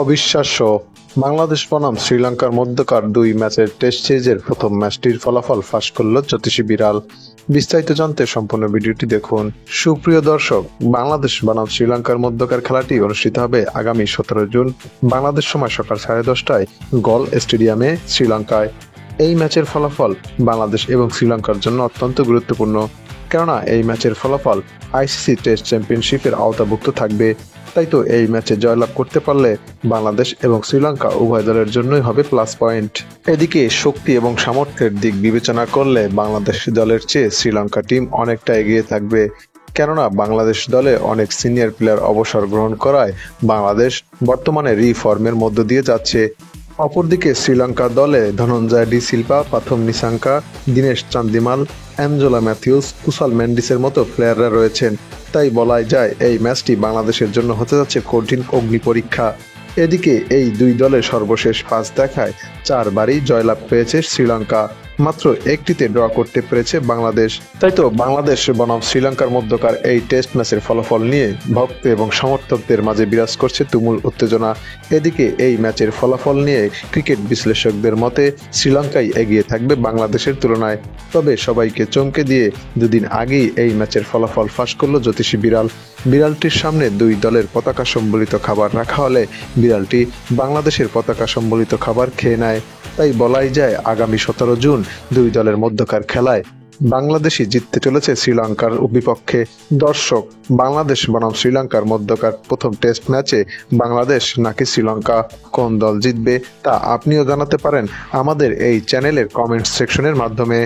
অবিশ্বাস্য! বাংলাদেশ বনাম শ্রীলঙ্কার মধ্যকার দুই ম্যাচের টেস্ট সিরিজের প্রথম ম্যাচটির ফলাফল ফাঁস করল জ্যোতিষী বিড়াল। বিস্তারিত জানতে সম্পূর্ণ ভিডিওটি দেখুন। সুপ্রিয় দর্শক, বাংলাদেশ বনাম শ্রীলঙ্কার মধ্যকার খেলাটি অনুষ্ঠিত হবে আগামী 17 জুন বাংলাদেশ সময় সকাল 10:30টায় গল স্টেডিয়ামে শ্রীলঙ্কায়। এই ম্যাচের ফলাফল বাংলাদেশ এবং শ্রীলঙ্কার জন্য অত্যন্ত গুরুত্বপূর্ণ, কেননা এই ম্যাচের ফলাফল আইসিসি টেস্ট চ্যাম্পিয়নশিপের আওতাভুক্ত থাকবে। তাই তো এই ম্যাচে জয়লাভ করতে পারলে বাংলাদেশ এবং শ্রীলঙ্কা উভয় দলের জন্যই হবে প্লাস পয়েন্ট। এদিকে শক্তি এবং সামর্থ্যের দিক বিবেচনা করলে বাংলাদেশ দলের চেয়ে শ্রীলঙ্কা টিম অনেকটা এগিয়ে থাকবে, কেননা বাংলাদেশ দলে অনেক সিনিয়র প্লেয়ার অবসর গ্রহণ করায় বাংলাদেশ বর্তমানে রিফর্মের মধ্য দিয়ে যাচ্ছে। অপরদিকে শ্রীলঙ্কা দলে ধনঞ্জয় ডি সিলভা, প্রথম নিসাঙ্কা, দীনেশ চান্দিমাল, অ্যাঞ্জেলো ম্যাথিউস, কুশাল মেন্ডিসের মতো প্লেয়াররা রয়েছেন। তাই বলাই যায় এই ম্যাচটি বাংলাদেশের জন্য হতে যাচ্ছে কঠিন অগ্নি পরীক্ষা। এদিকে এই দুই দলের সর্বশেষ 5 দেখায় 4বারই জয়লাভ পেয়েছে শ্রীলঙ্কা, মাত্র একটিতে ড্র করতে পেরেছে বাংলাদেশ। তাই তো বাংলাদেশ বনাম শ্রীলঙ্কার মধ্যকার এই টেস্ট ম্যাচের ফলাফল নিয়ে ভক্ত এবং সমর্থকদের মাঝে বিরাজ করছে তুমুল উত্তেজনা। এদিকে এই ম্যাচের ফলাফল নিয়ে ক্রিকেট বিশ্লেষকদের মতে শ্রীলঙ্কাই এগিয়ে থাকবে বাংলাদেশের তুলনায়। তবে সবাইকে চমকে দিয়ে দুদিন আগেই এই ম্যাচের ফলাফল ফাঁস করল জ্যোতিষী বিড়াল। বিড়ালটির সামনে দুই দলের পতাকা সম্বলিত খাবার রাখা হলে বিড়ালটি বাংলাদেশের পতাকা সম্বলিত খাবার খেয়ে নেয়। তাই বলাই যায় আগামী 17 জুন দুই দলের মধ্যকার খেলায় বাংলাদেশই জিততে চলেছে শ্রীলঙ্কার বিপক্ষে। দর্শক, বাংলাদেশ বনাম শ্রীলঙ্কার মধ্যকার প্রথম টেস্ট ম্যাচে বাংলাদেশ নাকি শ্রীলঙ্কা, কোন দল জিতবে তা আপনিও জানাতে পারেন আমাদের এই চ্যানেলের কমেন্ট সেকশনের মাধ্যমে।